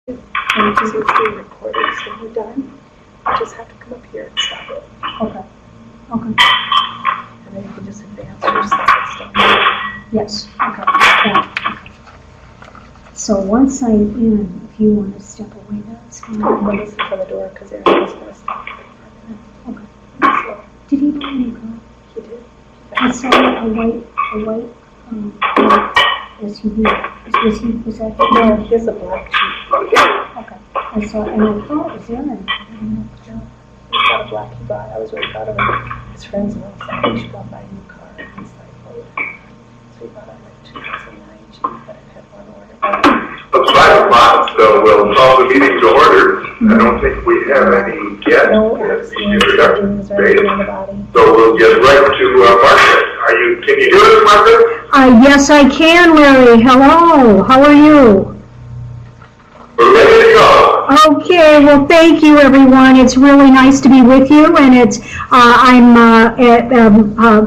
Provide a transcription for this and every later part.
And because it's being recorded, so when we're done, you just have to come up here and stop it. Okay. Okay. And then you can just advance or stop. Yes. Okay. Yeah. Okay. So once I'm in, if you want to step away, that's fine. But listen for the door because everyone's going to stop. Okay. So, Did he already go? he did. I saw a white SUV. Was that him? No, he has a black Jeep. Okay. I saw, and I thought it was there, and I didn't know the job. He's got a black he bought. I was really proud of him. His friends and all said he should go and buy a new car. And he's like, oh. So he bought a 2009 Jeep, but it had one order. It's 5 o'clock, so we'll call the meeting to order. I don't think we have any yet. No Introductions right made. on the body. So we'll get right to Margaret. Can you hear us, Margaret? Yes, I can, Larry. Hello. How are you? We're ready to go. Okay, well, thank you, everyone. It's really nice to be with you, and I'm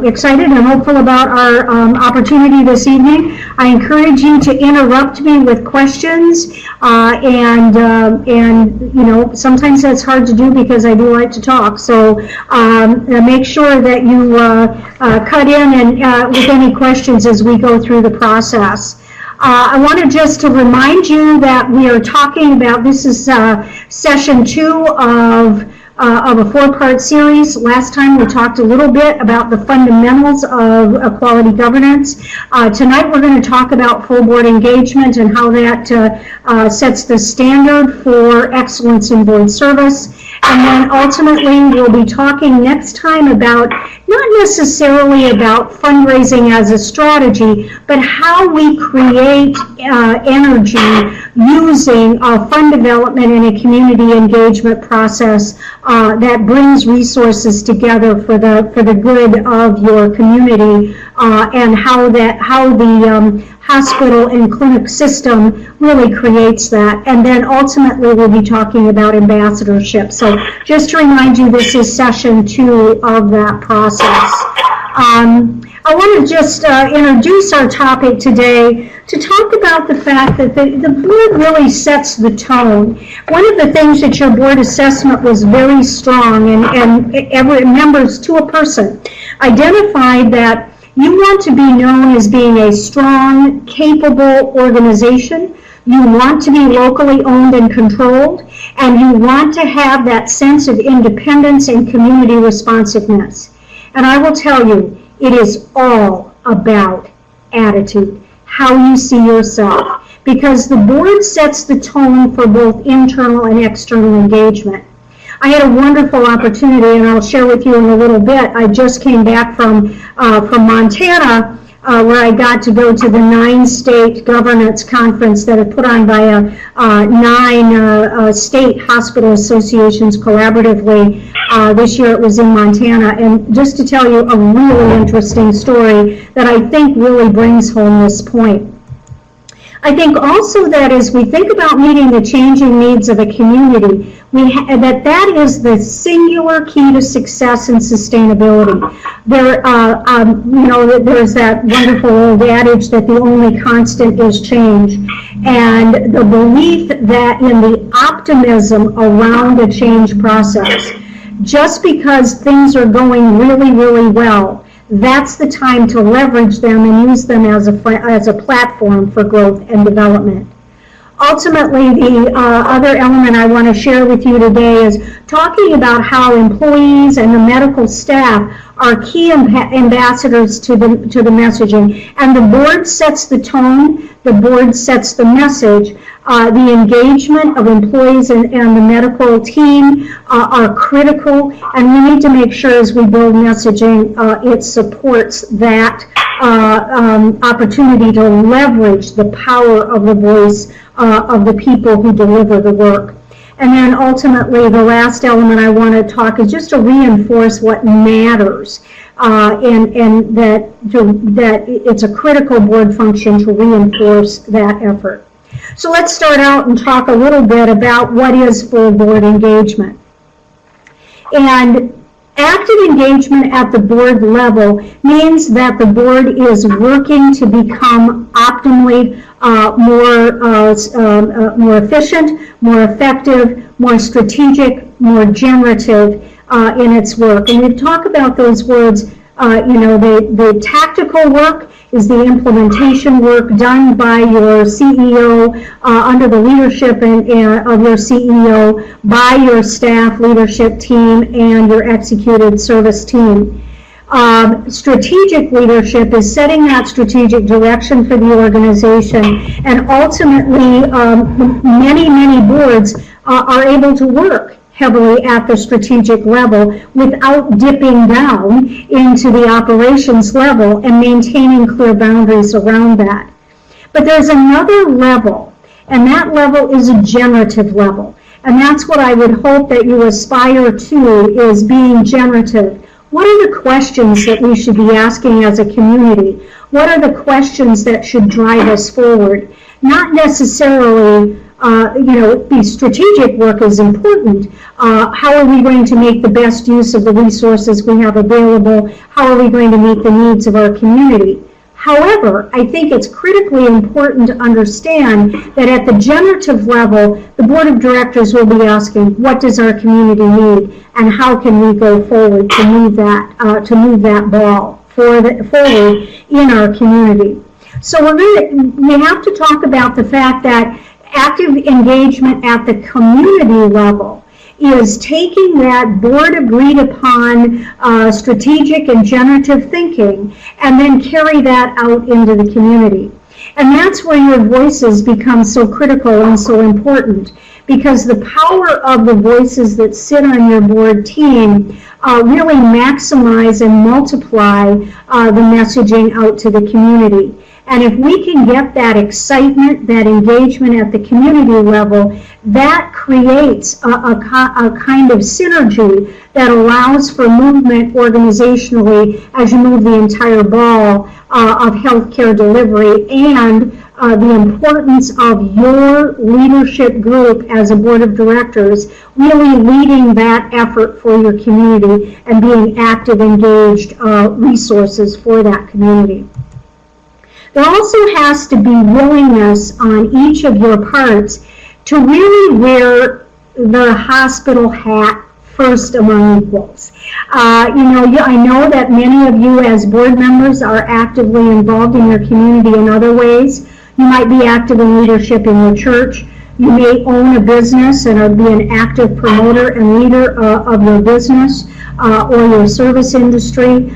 excited and hopeful about our opportunity this evening. I encourage you to interrupt me with questions, and you know, sometimes that's hard to do because I do like to talk. So make sure that you cut in and with any questions as we go through the process. I wanted just to remind you that we are talking about, this is session 2 of a 4-part series. Last time we talked a little bit about the fundamentals of quality governance. Tonight we're going to talk about full board engagement and how that sets the standard for excellence in board service. And then ultimately we'll be talking next time about, not necessarily about fundraising as a strategy, but how we create energy using fund development and a community engagement process that brings resources together for the good of your community, and how the hospital and clinic system really creates that. And then ultimately we'll be talking about ambassadorship. So just to remind you, this is session 2 of that process. I want to just introduce our topic today to talk about the fact that the board really sets the tone. One of the things that your board assessment was very strong, and every members to a person identified that you want to be known as being a strong, capable organization. You want to be locally owned and controlled, and you want to have that sense of independence and community responsiveness. And I will tell you, it is all about attitude, how you see yourself, because the board sets the tone for both internal and external engagement. I had a wonderful opportunity, and I'll share with you in a little bit. I just came back from Montana, where I got to go to the 9-state governance conference that is put on by 9 state hospital associations collaboratively. This year it was in Montana. And just to tell you a really interesting story that I think really brings home this point. I think also that as we think about meeting the changing needs of a community, that is the singular key to success and sustainability. There's that wonderful old adage that the only constant is change, and the belief that in the optimism around a change process, just because things are going really, really well, that's the time to leverage them and use them as a platform for growth and development. Ultimately, the other element I want to share with you today is talking about how employees and the medical staff are key ambassadors to the messaging. And the board sets the tone, the board sets the message. The engagement of employees and the medical team are critical, and we need to make sure as we build messaging, it supports that opportunity to leverage the power of the voice of the people who deliver the work. And then ultimately, the last element I want to talk is just to reinforce what matters, and that it's a critical board function to reinforce that effort. So let's start out and talk a little bit about what is full board engagement. And Active engagement at the board level means that the board is working to become optimally more efficient, more effective, more strategic, more generative in its work. And we've talked about those words, the tactical work is the implementation work done by your CEO under the leadership of your CEO, by your staff leadership team and your executed service team. Strategic leadership is setting that strategic direction for the organization, and ultimately many boards are able to work heavily at the strategic level without dipping down into the operations level and maintaining clear boundaries around that. But there's another level, and that level is a generative level. And that's what I would hope that you aspire to, is being generative. What are the questions that we should be asking as a community? What are the questions that should drive us forward? Not necessarily the strategic work is important. How are we going to make the best use of the resources we have available? How are we going to meet the needs of our community? However, I think it's critically important to understand that at the generative level, the board of directors will be asking, what does our community need, and how can we go forward to move that ball forward in our community? So we have to talk about the fact that active engagement at the community level is taking that board agreed upon strategic and generative thinking and then carry that out into the community. And that's where your voices become so critical and so important, because the power of the voices that sit on your board team really maximize and multiply the messaging out to the community. And if we can get that excitement, that engagement at the community level, that creates a kind of synergy that allows for movement organizationally as you move the entire ball of healthcare delivery, and the importance of your leadership group as a board of directors really leading that effort for your community and being active, engaged resources for that community. There also has to be willingness on each of your parts to really wear the hospital hat first among equals. I know that many of you as board members are actively involved in your community in other ways. You might be active in leadership in your church. You may own a business and be an active promoter and leader of your business or your service industry.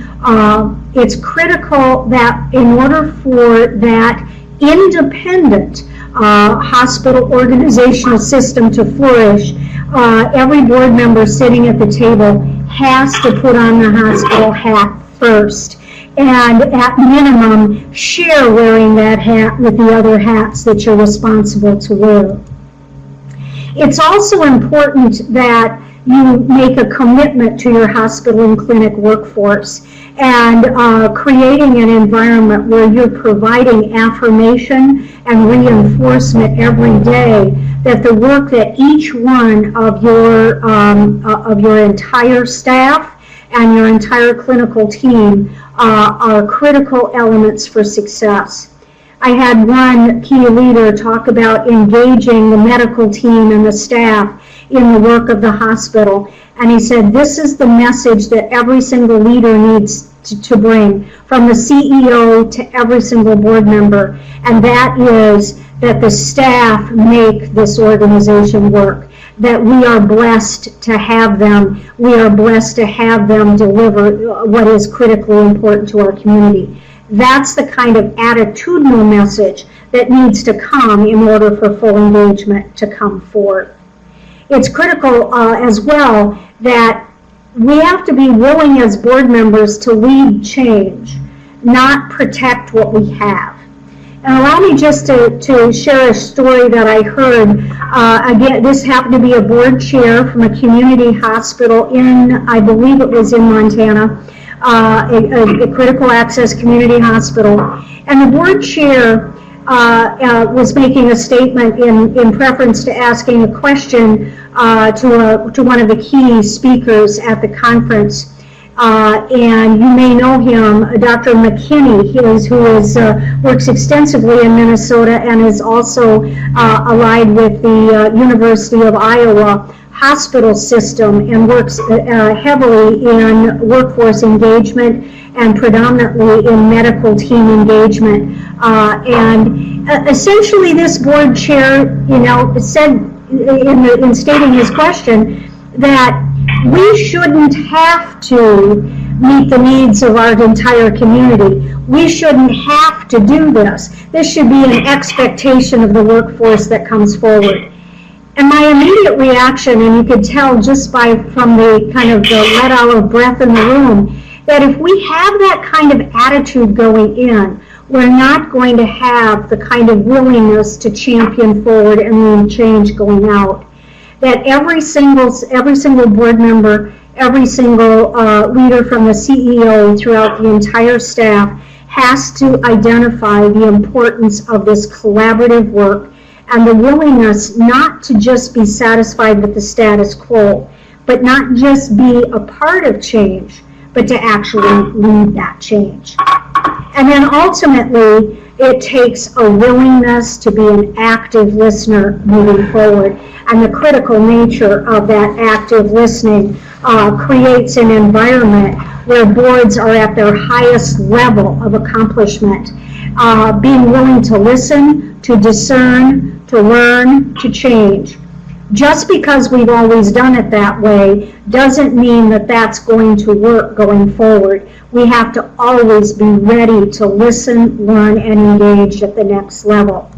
It's critical that in order for that independent hospital organizational system to flourish, every board member sitting at the table has to put on the hospital hat first, and at minimum share wearing that hat with the other hats that you're responsible to wear. It's also important that you make a commitment to your hospital and clinic workforce, and creating an environment where you're providing affirmation and reinforcement every day that the work that each one of your entire staff and your entire clinical team are critical elements for success. I had one key leader talk about engaging the medical team and the staff in the work of the hospital, and he said this is the message that every single leader needs to bring, from the CEO to every single board member, and that is that the staff make this organization work, that we are blessed to have them. We are blessed to have them deliver what is critically important to our community. That's the kind of attitudinal message that needs to come in order for full engagement to come forth. It's critical as well that we have to be willing as board members to lead change, not protect what we have. And allow me just to share a story that I heard. Again, this happened to be a board chair from a community hospital in, I believe it was in Montana, a critical access community hospital. And the board chair was making a statement in preference to asking a question to one of the key speakers at the conference. And you may know him, Dr. McKinney, who works extensively in Minnesota and is also allied with the University of Iowa hospital system and works heavily in workforce engagement and predominantly in medical team engagement. And essentially this board chair, said in stating his question that we shouldn't have to meet the needs of our entire community. We shouldn't have to do this. This should be an expectation of the workforce that comes forward. And my immediate reaction, and you could tell just from the kind of the let out of breath in the room, that if we have that kind of attitude going in, we're not going to have the kind of willingness to champion forward and lead change going out. That every single board member, every single leader from the CEO throughout the entire staff has to identify the importance of this collaborative work and the willingness not to just be satisfied with the status quo, but not just be a part of change, but to actually lead that change. And then ultimately, it takes a willingness to be an active listener moving forward. And the critical nature of that active listening creates an environment where boards are at their highest level of accomplishment. Being willing to listen, to discern, to learn, to change. Just because we've always done it that way doesn't mean that that's going to work going forward. We have to always be ready to listen, learn, and engage at the next level.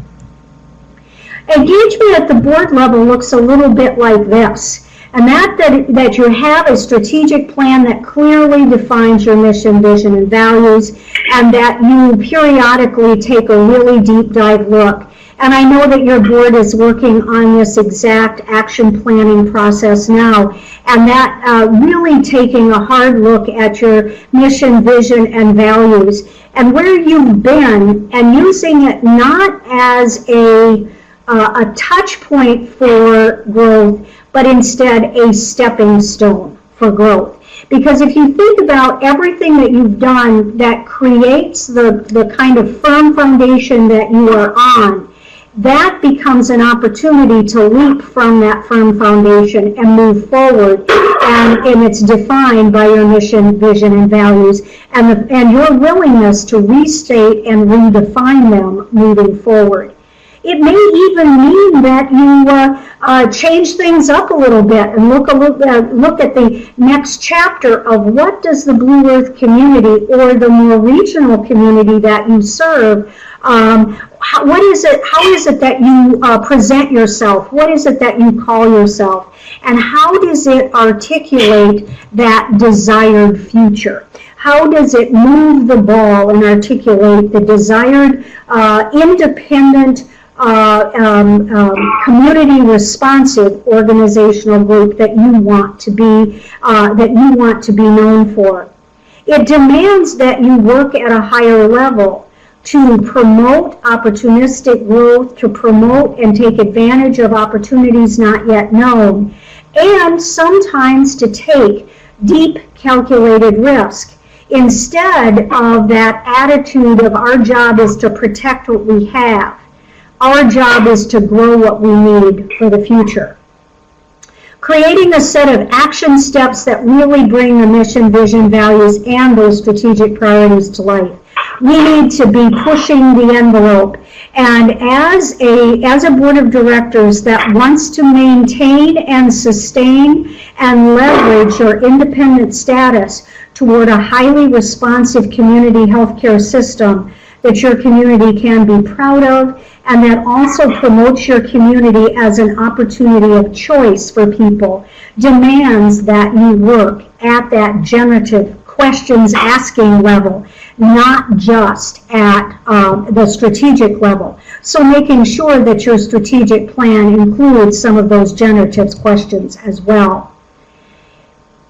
Engagement at the board level looks a little bit like this, and that you have a strategic plan that clearly defines your mission, vision, and values, and that you periodically take a really deep dive look. And I know that your board is working on this exact action planning process now, and that really taking a hard look at your mission, vision, and values, and where you've been, and using it not as a touch point for growth, but instead a stepping stone for growth. Because if you think about everything that you've done that creates the kind of firm foundation that you are on, that becomes an opportunity to leap from that firm foundation and move forward, and it's defined by your mission, vision, and values, and your willingness to restate and redefine them moving forward. It may even mean that you change things up a little bit and look at the next chapter of what does the Blue Earth community or the more regional community that you serve, what is it? How is it that you present yourself? What is it that you call yourself? And how does it articulate that desired future? How does it move the ball and articulate the desired independent, community responsive organizational group that you want to be known for? It demands that you work at a higher level to promote opportunistic growth, to promote and take advantage of opportunities not yet known, and sometimes to take deep calculated risk. Instead of that attitude of our job is to protect what we have, our job is to grow what we need for the future. Creating a set of action steps that really bring the mission, vision, values, and those strategic priorities to life. We need to be pushing the envelope. And as a board of directors that wants to maintain and sustain and leverage your independent status toward a highly responsive community healthcare system that your community can be proud of, and that also promotes your community as an opportunity of choice for people, demands that you work at that generative questions asking level, not just at the strategic level. So making sure that your strategic plan includes some of those generative questions as well.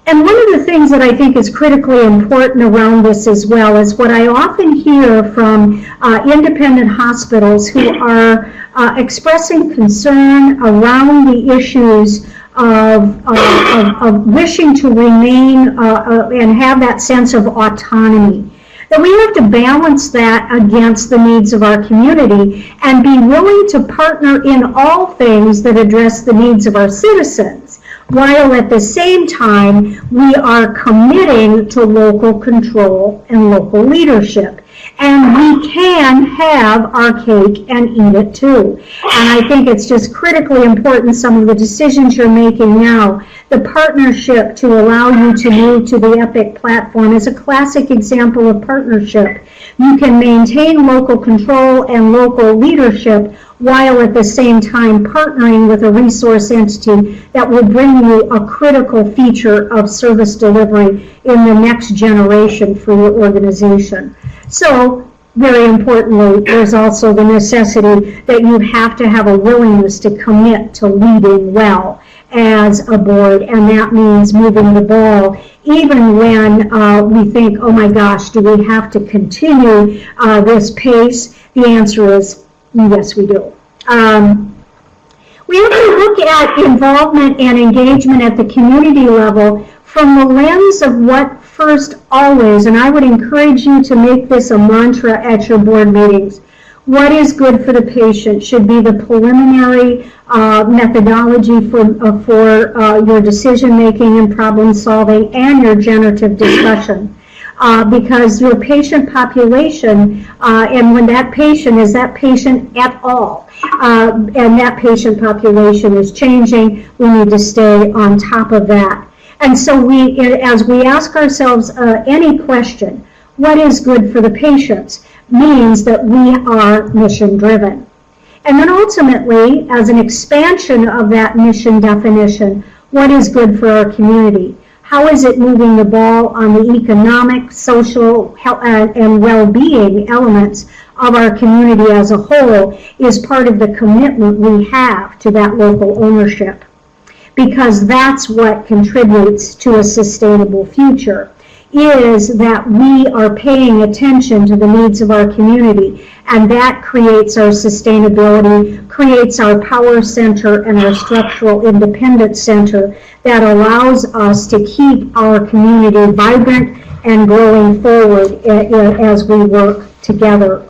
And one of the things that I think is critically important around this as well is what I often hear from independent hospitals who are expressing concern around the issues of wishing to remain and have that sense of autonomy. That we have to balance that against the needs of our community and be willing to partner in all things that address the needs of our citizens, while at the same time we are committing to local control and local leadership. And we can have our cake and eat it too. And I think it's just critically important, some of the decisions you're making now. The partnership to allow you to move to the EPIC platform is a classic example of partnership. You can maintain local control and local leadership while at the same time partnering with a resource entity that will bring you a critical feature of service delivery in the next generation for your organization. So, very importantly, there's also the necessity that you have to have a willingness to commit to leading well as a board, and that means moving the ball even when we think, oh my gosh, do we have to continue this pace? The answer is yes, we do. We have to look at involvement and engagement at the community level from the lens of what first always, and I would encourage you to make this a mantra at your board meetings. What is good for the patient should be the preliminary methodology for your decision making and problem solving and your generative discussion. Because your patient population, and when that patient is that patient at all, and that patient population is changing, we need to stay on top of that. And so as we ask ourselves any question, what is good for the patients, means that we are mission driven. And then ultimately, as an expansion of that mission definition, what is good for our community? How is it moving the ball on the economic, social, and well-being elements of our community as a whole is part of the commitment we have to that local ownership. Because that's what contributes to a sustainable future, is that we are paying attention to the needs of our community, and that creates our sustainability, creates our power center and our structural independence center that allows us to keep our community vibrant and growing forward as we work together.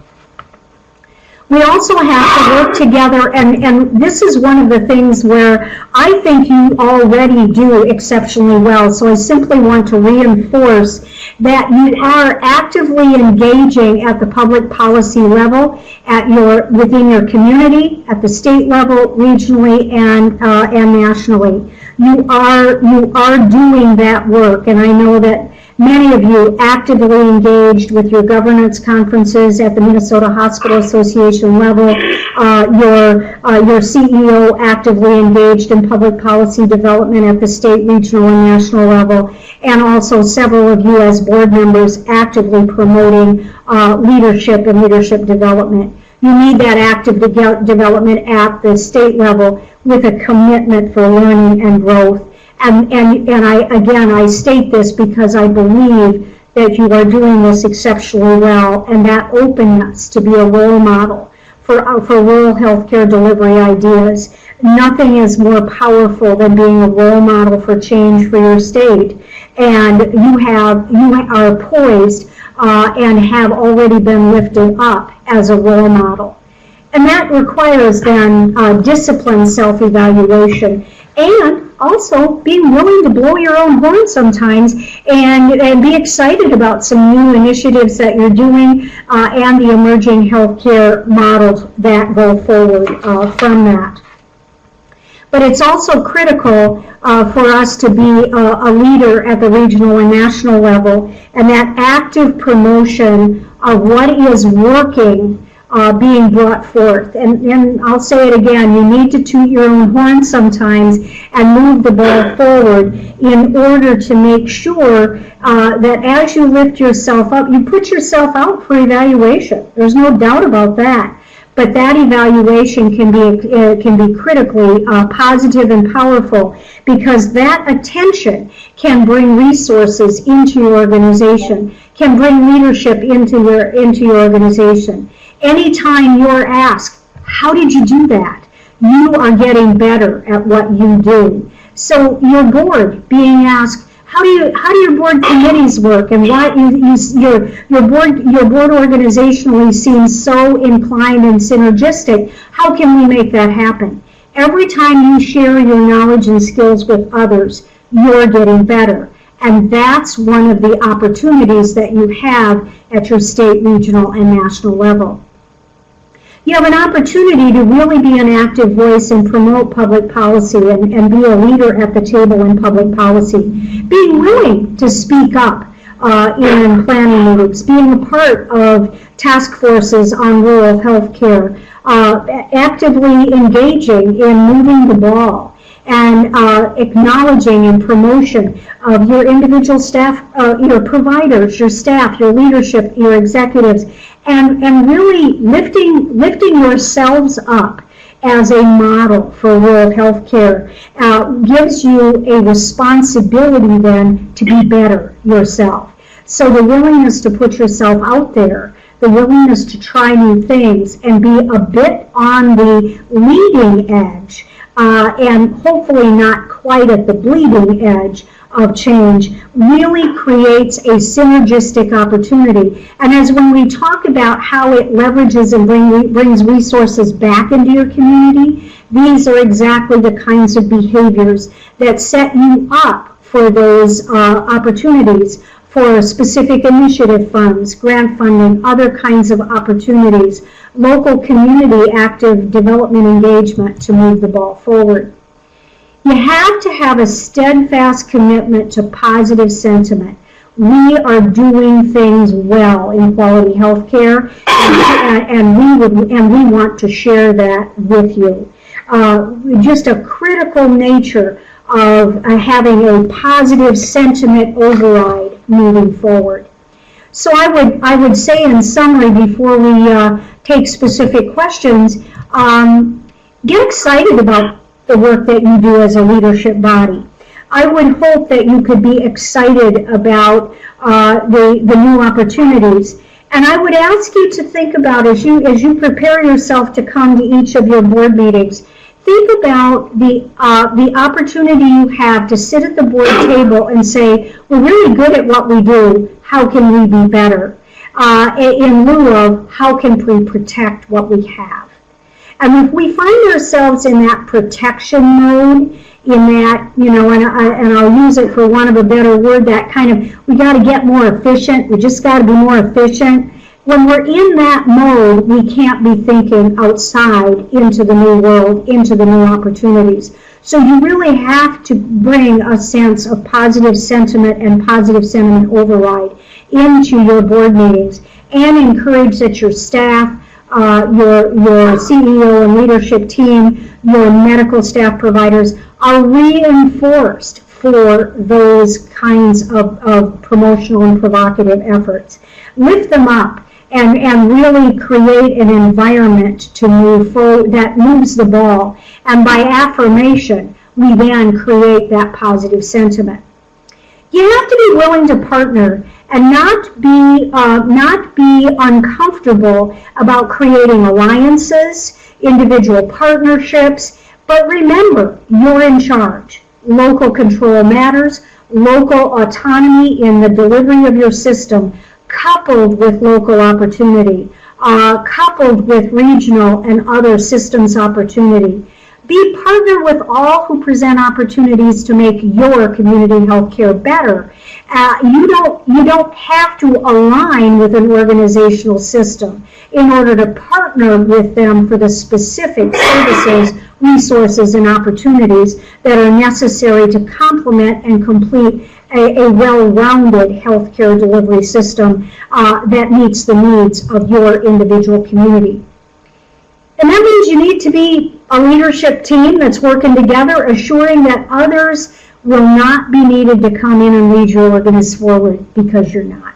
We also have to work together, and this is one of the things where I think you already do exceptionally well, so I simply want to reinforce that you are actively engaging at the public policy level, within your community, at the state level, regionally, and nationally. You are doing that work, and I know that many of you actively engaged with your governance conferences at the Minnesota Hospital Association level, your CEO actively engaged in public policy development at the state, regional, and national level, and also several of you as board members actively promoting leadership and leadership development. You need that active development at the state level with a commitment for learning and growth. And I state this because I believe that you are doing this exceptionally well, and that openness to be a role model for rural healthcare delivery ideas. Nothing is more powerful than being a role model for change for your state, and you are poised and have already been lifted up as a role model. And that requires then disciplined self-evaluation, and also being willing to blow your own horn sometimes and be excited about some new initiatives that you're doing and the emerging healthcare models that go forward from that. But it's also critical for us to be a leader at the regional and national level, and that active promotion of what is working being brought forth. And I'll say it again, you need to toot your own horn sometimes and move the ball forward in order to make sure that as you lift yourself up, you put yourself out for evaluation. There's no doubt about that. but that evaluation can be critically positive and powerful, because that attention can bring resources into your organization, can bring leadership into your organization. Anytime you're asked, how did you do that? You are getting better at what you do. So your board being asked, how do your board committees work, and why your board organizationally seems so inclined and synergistic? How can we make that happen? Every time you share your knowledge and skills with others, you're getting better. And that's one of the opportunities that you have at your state, regional, and national level. You have an opportunity to really be an active voice and promote public policy and be a leader at the table in public policy. Being willing to speak up in planning meetings, being a part of task forces on rural health care, actively engaging in moving the ball, and acknowledging and promotion of your individual staff, your providers, your staff, your leadership, your executives, and really lifting yourselves up as a model for rural health care gives you a responsibility then to be better yourself. So the willingness to put yourself out there, the willingness to try new things and be a bit on the leading edge, and hopefully not quite at the bleeding edge of change, really creates a synergistic opportunity. And as when we talk about how it leverages and brings resources back into your community, these are exactly the kinds of behaviors that set you up for those opportunities for specific initiative funds, grant funding, other kinds of opportunities, local community active development engagement to move the ball forward. You have to have a steadfast commitment to positive sentiment. We are doing things well in quality health care, and we want to share that with you. Just a critical nature of having a positive sentiment override moving forward. So I would say in summary, before we take specific questions, get excited about the work that you do as a leadership body. I would hope that you could be excited about the new opportunities. And I would ask you to think about, as you prepare yourself to come to each of your board meetings, think about the opportunity you have to sit at the board table and say, we're really good at what we do, how can we be better? In lieu of, how can we protect what we have? And if we find ourselves in that protection mode, in that, and I'll use it for want of a better word, that kind of, we got to get more efficient, we just got to be more efficient. When we're in that mode, we can't be thinking outside into the new world, into the new opportunities. So you really have to bring a sense of positive sentiment and positive sentiment override into your board meetings, and encourage that your staff, your CEO and leadership team, your medical staff providers are reinforced for those kinds of promotional and provocative efforts. Lift them up and really create an environment to move forward that moves the ball. And by affirmation, we then create that positive sentiment. You have to be willing to partner and not be uncomfortable about creating alliances, individual partnerships, but remember, you're in charge. Local control matters, local autonomy in the delivery of your system, coupled with local opportunity, coupled with regional and other systems opportunity. Be partner with all who present opportunities to make your community health care better. You don't have to align with an organizational system in order to partner with them for the specific services, resources, and opportunities that are necessary to complement and complete a well-rounded healthcare delivery system that meets the needs of your individual community. And that means you need to be a leadership team that's working together, assuring that others will not be needed to come in and lead your organization forward because you're not.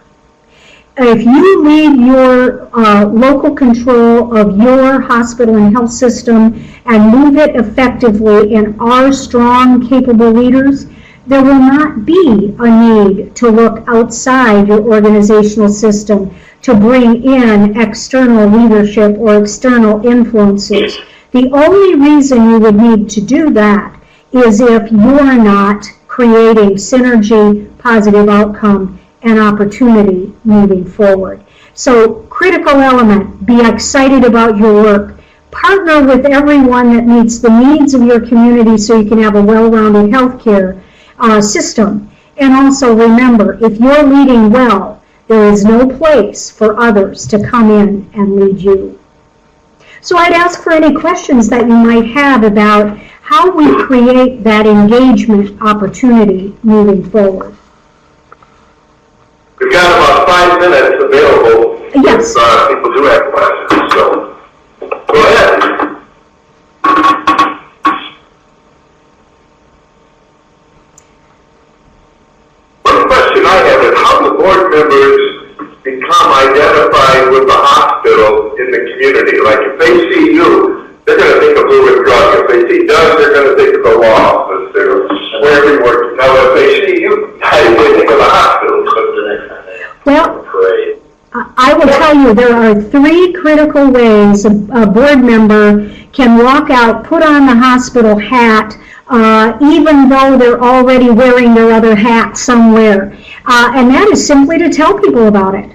if you lead your local control of your hospital and health system and move it effectively and are strong, capable leaders, there will not be a need to look outside your organizational system to bring in external leadership or external influences. The only reason you would need to do that is if you're not creating synergy, positive outcome, and opportunity moving forward. So, critical element, be excited about your work. Partner with everyone that meets the needs of your community so you can have a well-rounded healthcare system. And also remember, if you're leading well, there is no place for others to come in and lead you. So I'd ask for any questions that you might have about how we create that engagement opportunity moving forward. We've got about 5 minutes available. Yes. If people do have questions, so go ahead. One question I have is how do board members become identified with the hospital in the community? Like if they see you, they're going to think of Blue and Drug. If they see Doug, they're going to think of the law office. They're wherever you work. Now, if they see you, how do they think of the hospital? Well, I will tell you there are 3 critical ways a board member can walk out, put on the hospital hat, even though they're already wearing their other hat somewhere. And that is simply to tell people about it.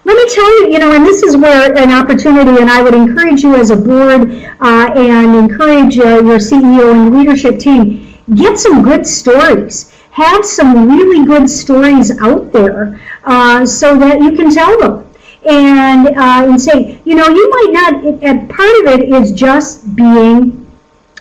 Let me tell you, and this is where an opportunity, and I would encourage you as a board and encourage your CEO and leadership team, get some good stories. Have some really good stories out there so that you can tell them. And say, you might not, and part of it is just being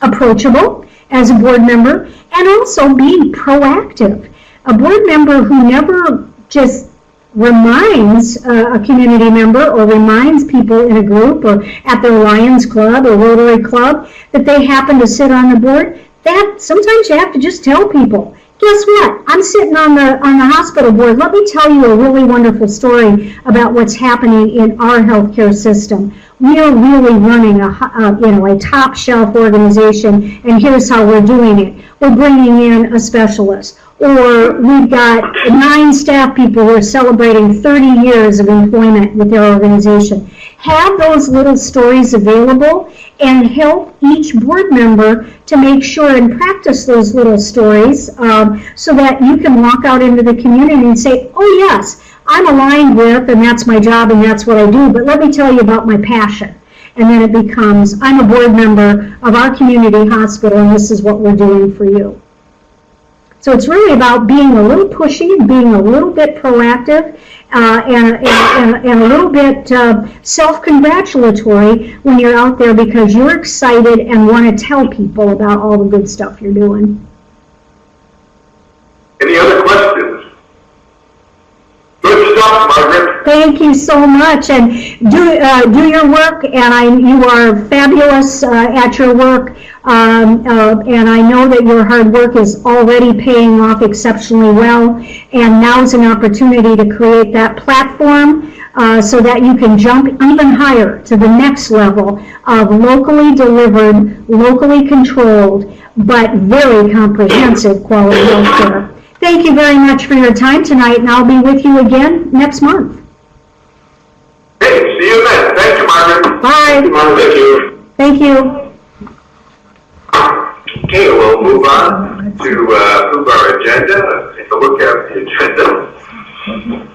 approachable as a board member and also being proactive. A board member who never just reminds a community member or reminds people in a group or at their Lions Club or Rotary Club that they happen to sit on the board, that sometimes you have to just tell people. Guess what? I'm sitting on the hospital board. Let me tell you a really wonderful story about what's happening in our healthcare system. We are really running a top shelf organization, and here's how we're doing it. We're bringing in a specialist, or we've got 9 staff people who are celebrating 30 years of employment with their organization. Have those little stories available and help each board member to make sure and practice those little stories so that you can walk out into the community and say, oh yes, I'm aligned with, and that's my job and that's what I do, but let me tell you about my passion. And then it becomes, I'm a board member of our community hospital and this is what we're doing for you. So it's really about being a little pushy, being a little bit proactive, and a little bit self-congratulatory when you're out there because you're excited and want to tell people about all the good stuff you're doing. Any other questions? Good stuff, Margaret. Thank you so much, and do your work, and you are fabulous at your work, and I know that your hard work is already paying off exceptionally well, and now's an opportunity to create that platform so that you can jump even higher to the next level of locally delivered, locally controlled, but very comprehensive quality health care. Thank you very much for your time tonight, and I'll be with you again next month. Hey, see you then. Thank you, Margaret. Bye. Thank you. Thank you. Okay, we'll move on to approve our agenda. Take a look at the agenda.